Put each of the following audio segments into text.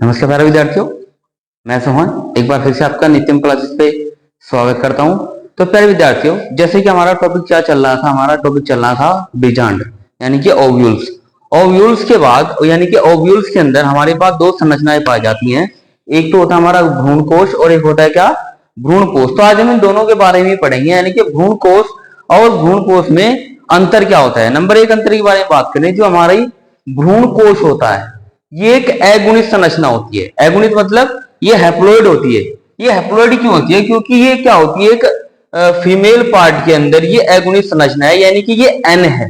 नमस्कार प्यारे विद्यार्थियों, मैं सोहन एक बार फिर से आपका नित्यम क्लासेस पे स्वागत करता हूं। तो प्यारे विद्यार्थियों, जैसे कि हमारा टॉपिक क्या चल रहा था, हमारा टॉपिक चल रहा था बीजांड यानी कि ओव्यूल्स। ओव्यूल्स के बाद यानी कि ओव्यूल्स के अंदर हमारे पास दो संरचनाएं पाई जाती हैं। एक तो होता है हमारा भ्रूणकोश और एक होता है क्या, भ्रूणकोश। तो आज हम इन दोनों के बारे में पढ़ेंगे, यानी कि भ्रूणकोश और भ्रूणकोश में अंतर क्या होता है। नंबर एक अंतर के बारे में बात करें, जो हमारी भ्रूणकोश होता है ये एक अगुणित संरचना होती है। अगुणित मतलब ये हैप्लॉइड होती है। ये हैप्लॉइड क्यों होती है? क्योंकि ये क्या होती है, एक फीमेल पार्ट के अंदर ये अगुणित संरचना है, यानी कि ये एन है,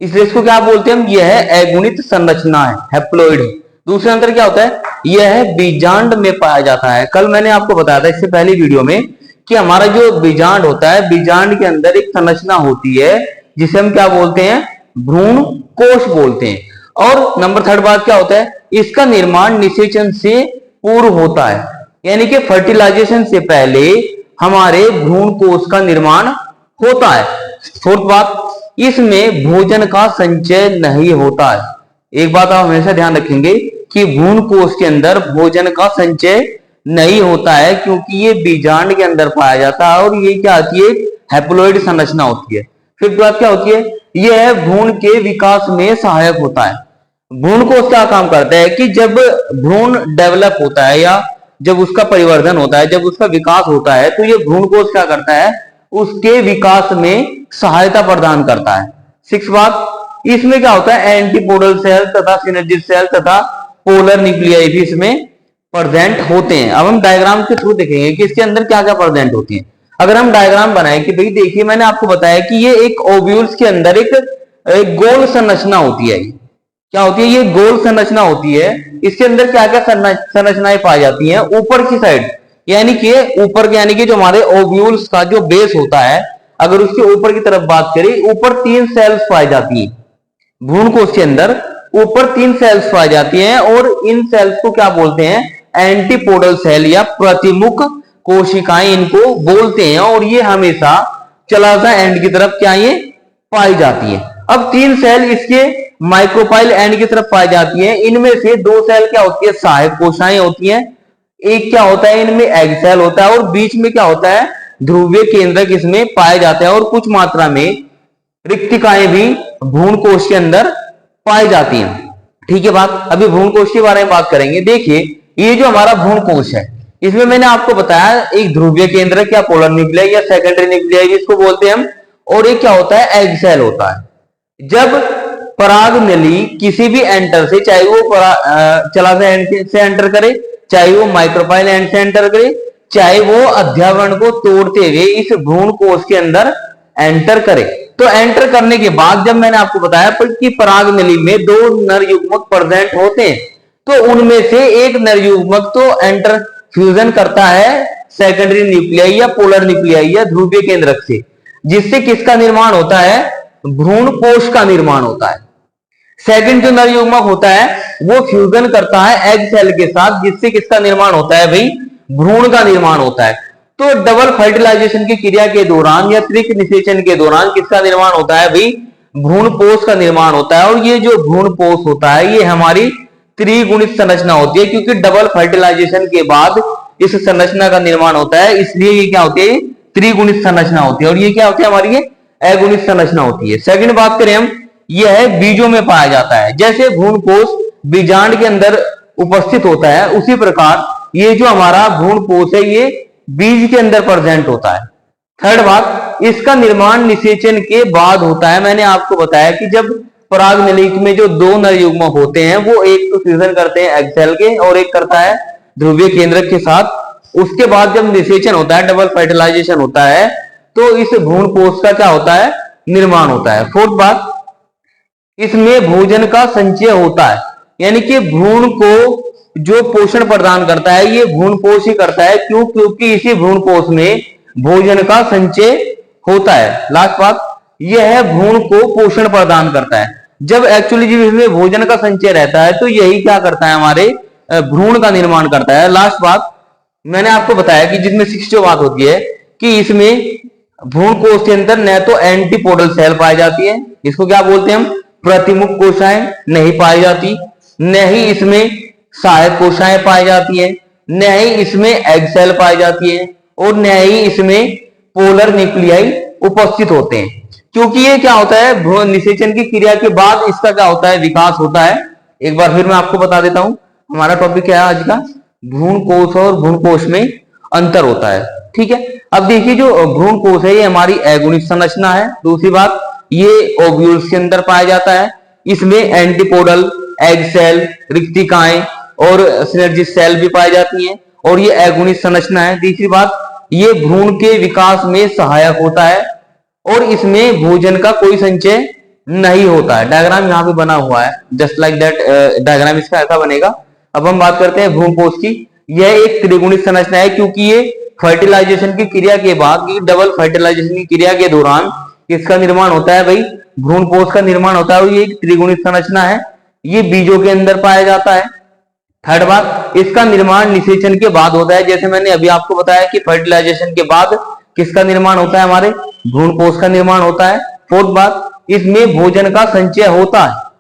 इसलिए इसको क्या बोलते हैं हम, यह है अगुणित संरचना है, हैप्लॉइड है। दूसरा अंतर क्या होता है, यह है बीजांड में पाया जाता है। कल मैंने आपको बताया था इससे पहली वीडियो में कि हमारा जो बीजांड होता है, बीजांड के अंदर एक संरचना होती है जिसे हम क्या बोलते हैं, भ्रूण कोश बोलते हैं। और नंबर थर्ड बात क्या होता है, इसका निर्माण निषेचन से पूर्व होता है, यानी कि फर्टिलाइजेशन से पहले हमारे भ्रूण कोश का निर्माण होता है। फोर्थ बात, इसमें भोजन का संचय नहीं होता है। एक बात आप हमेशा ध्यान रखेंगे कि भ्रूण कोश के अंदर भोजन का संचय नहीं होता है, क्योंकि ये बीजांड के अंदर पाया जाता है और ये क्या आती है, हैप्लॉइड संरचना होती है। फिर बात क्या होती है, यह भ्रूण के विकास में सहायक होता है। भ्रूण कोश क्या काम करता है कि जब भ्रूण डेवलप होता है या जब उसका परिवर्धन होता है, जब उसका विकास होता है, तो ये भ्रूण कोश क्या करता है, उसके विकास में सहायता प्रदान करता है। सिक्स बात, इसमें क्या होता है, एंटीपोडल सेल तथा सिनर्जिस सेल तथा पोलर न्यूक्लियाई भी इसमें प्रेजेंट होते हैं। अब हम डायग्राम के थ्रू देखेंगे कि इसके अंदर क्या क्या प्रेजेंट होती है। अगर हम डायग्राम बनाए कि भाई देखिए, मैंने आपको बताया कि ये एक ओव्यूल्स के अंदर एक गोल संरचना होती है। क्या होती है, ये गोल संरचना होती है। इसके अंदर क्या क्या संरचनाएं पाई जाती हैं, ऊपर की साइड, यानी कि ऊपर के, यानी कि जो हमारे ओव्यूल्स का जो बेस होता है, अगर उसके ऊपर की तरफ बात करें, ऊपर 3 सेल्स पाई जाती हैं। भ्रूणकोश के अंदर ऊपर 3 सेल्स पाई जाती हैं और इन सेल्स को क्या बोलते हैं, एंटीपोडल सेल या प्रतिमुख कोशिकाएं इनको बोलते हैं। और ये हमेशा चलाजा एंड की तरफ क्या ये पाई जाती है। अब 3 सेल इसके माइक्रोपाइल एंड की तरफ पाई जाती है। इनमें से 2 सेल क्या होती है, सहायक कोशिकाएं होती हैं। एक क्या होता है, इनमें एग सेल होता है और बीच में क्या होता है, ध्रुवीय केंद्रक इसमें पाए जाते हैं। और कुछ मात्रा में रिक्तिकाएं भी भ्रूणकोश के अंदर पाई जाती हैं। ठीक है बात, अभी भ्रूणकोश के बारे में बात करेंगे। देखिए, ये जो हमारा भ्रूणकोश है, इसमें मैंने आपको बताया एक ध्रुवीय केंद्रक या पोलर न्यूक्लियाई या सेकेंडरी न्यूक्लियाई जिसको बोलते हैं हम, और एक क्या होता है, एग सेल होता है। जब पराग नली किसी भी एंटर से, चाहे वो चलाजा एंड से एंटर करे, चाहे वो माइक्रोपाइल एंड से एंटर करे, चाहे वो अध्यावरण को तोड़ते हुए इस भ्रूणकोश के अंदर एंटर करे, तो एंटर करने के बाद जब मैंने आपको बताया कि पराग नली में 2 नर युग्मक प्रेजेंट होते हैं, तो उनमें से एक नर युग्मक तो एंटर फ्यूजन करता है सेकेंडरी न्यूक्लियाई या पोलर न्यूक्लियाई या ध्रुवीय केंद्रक से, जिससे किसका निर्माण होता है, भ्रूणकोश का निर्माण होता है। सेकंड जो नर युग्मक होता है वो फ्यूजन करता है एग सेल के साथ, जिससे किसका निर्माण होता है भाई, भ्रूण का निर्माण होता है। तो डबल फर्टिलाइजेशन की क्रिया के दौरान या त्रिक निषेचन के दौरान किसका निर्माण होता है भाई, भ्रूणकोश का निर्माण होता है। और ये जो भ्रूणकोश होता है ये हमारी त्रिगुणित संरचना होती है, क्योंकि डबल फर्टिलाइजेशन के बाद इस संरचना का निर्माण होता है, इसलिए ये क्या होती है, त्रिगुणित संरचना होती है। और ये क्या होती है, हमारी ये अगुणित संरचना होती है। सेकंड बात करें हम, यह बीजों में पाया जाता है। जैसे भ्रूणकोश बीजांड के अंदर उपस्थित होता है, उसी प्रकार ये जो हमारा भ्रूणकोश है ये बीज के अंदर प्रेजेंट होता है। थर्ड बात, इसका निर्माण निषेचन के बाद होता है। मैंने आपको बताया कि जब पराग नली में जो 2 नर युग्मक होते हैं, वो एक तो फ्यूजन करते हैं एग सेल के और एक करता है ध्रुवीय केंद्रक के साथ। उसके बाद जब निषेचन होता है, डबल फर्टिलाइजेशन होता है, तो इस भ्रूणकोश का क्या होता है, निर्माण होता है। फोर्थ बात, इसमें भोजन का संचय होता है, यानी कि भ्रूण को जो पोषण प्रदान करता है ये भ्रूणकोश ही करता है। क्यों? क्योंकि इसी भ्रूणकोश में भोजन का संचय होता है। लास्ट बात, यह भ्रूण को पोषण प्रदान करता है। जब एक्चुअली जब इसमें भोजन का संचय रहता है तो यही क्या करता है, हमारे भ्रूण का निर्माण करता है। लास्ट बात, मैंने आपको बताया कि जिसमें 6 बात होती है कि इसमें भ्रूणकोश के अंदर न तो एंटीपोडल सेल पाई जाती है, इसको क्या बोलते हैं हम, प्रतिमुख कोशिकाएं नहीं पाई जाती, न ही इसमें सहायक कोशिकाएं पाई जाती है, न ही इसमें एग सेल पाई जाती है और न ही इसमें पोलर न्यूक्लियाई उपस्थित होते हैं। क्योंकि ये क्या होता है, भ्रूण निषेचन की क्रिया के बाद इसका क्या होता है, विकास होता है। एक बार फिर मैं आपको बता देता हूं, हमारा टॉपिक क्या है आज का, भ्रूण कोश और भ्रूण कोश में अंतर होता है। ठीक है, अब देखिए जो भ्रूण कोश है ये हमारी एगुनिक संरचना है। दूसरी बात, ये ओव्यूल्स के अंदर पाया जाता है। इसमें एंटीपोडल, एग सेल, रिक्तिकाएं और सिनर्जिक सेल भी पाई जाती हैं और ये एगुनिक संरचना है। तीसरी बात, ये भ्रूण के विकास में सहायक होता है और इसमें भोजन का कोई संचय नहीं होता है। डायग्राम यहाँ पे बना हुआ है, जस्ट लाइक दैट डायग्राम इसका ऐसा बनेगा। अब हम बात करते हैं भ्रूण कोश की। यह एक त्रिगुणित संरचना है क्योंकि ये फर्टिलाइजेशन की क्रिया के बाद, डबल फर्टिलाइजेशन की क्रिया के दौरान किसका निर्माण होता है भाई, भ्रूण कोश का निर्माण होता है। ये एक त्रिगुणित संरचना है, ये बीजों के अंदर पाया जाता है। थर्ड बात, इसका निर्माण निषेचन के बाद होता है। जैसे मैंने अभी आपको बताया कि फर्टिलाइजेशन के बाद किसका निर्माण होता है, हमारे भ्रूण कोश का निर्माण होता है। फोर्थ बात, इसमें भोजन का संचय होता है।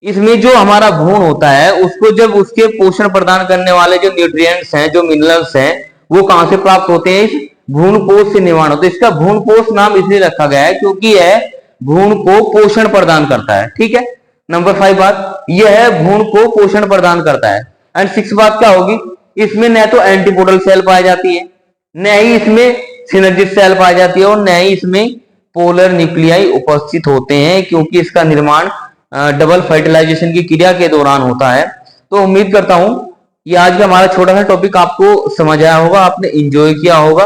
इसमें जो हमारा भ्रूण होता है उसको जब उसके पोषण प्रदान करने वाले जो न्यूट्रिएंट्स हैं, जो मिनरल्स हैं, वो कहां से प्राप्त होते हैं, इस भ्रूण कोश से निर्माण होता है। इसका भ्रूण कोश नाम इसलिए रखा गया है क्योंकि यह भ्रूण को पोषण प्रदान करता है। ठीक है, नंबर 5 बात, यह भ्रूण को पोषण प्रदान करता है। एंड 6 बात क्या होगी, इसमें न तो एंटीपोडल सेल पाई जाती है, न ही इसमें सिनर्जिक सेल पाई जाती है और न ही इसमें पोलर न्यूक्लियाई उपस्थित होते हैं क्योंकि इसका निर्माण डबल फर्टिलाइजेशन की क्रिया के दौरान होता है। तो उम्मीद करता हूं ये आज का हमारा छोटा सा टॉपिक आपको समझ आया होगा, आपने एंजॉय किया होगा।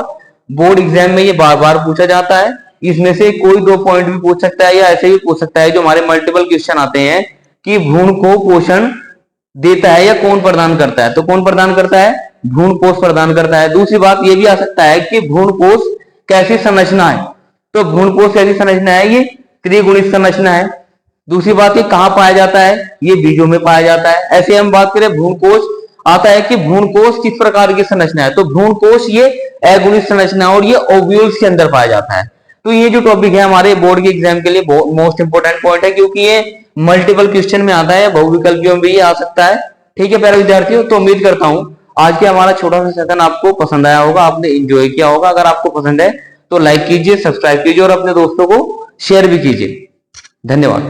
बोर्ड एग्जाम में ये बार बार पूछा जाता है, इसमें से कोई 2 पॉइंट भी पूछ सकता है या ऐसे भी पूछ सकता है। जो हमारे मल्टीपल क्वेश्चन आते हैं कि भ्रूण को पोषण देता है या कौन प्रदान करता है, तो कौन प्रदान करता है, भ्रूण कोश प्रदान करता है। दूसरी बात ये भी आ सकता है कि भ्रूण कोश कैसी संरचना है, तो भ्रूण कोश कैसी संरचना है, ये त्रिगुणित संरचना है। दूसरी बात, ये कहां पाया जाता है, ये बीजों में पाया जाता है। ऐसे हम बात करें भ्रूण कोश, आता है कि भ्रूण कोश किस प्रकार की संरचना है, तो भ्रूण कोश ये एगुनिक संरचना और ये ओव्यूल्स के अंदर पाया जाता है। तो ये जो टॉपिक है हमारे बोर्ड के एग्जाम के लिए मोस्ट इंपोर्टेंट पॉइंट है क्योंकि ये मल्टीपल क्वेश्चन में आता है, बहुविकल्पियों में भी आ सकता है। ठीक है प्यारे विद्यार्थियों, तो उम्मीद करता हूं आज के हमारा छोटा सा सेशन आपको पसंद आया होगा, आपने एंजॉय किया होगा। अगर आपको पसंद है तो लाइक कीजिए, सब्सक्राइब कीजिए और अपने दोस्तों को शेयर भी कीजिए। धन्यवाद।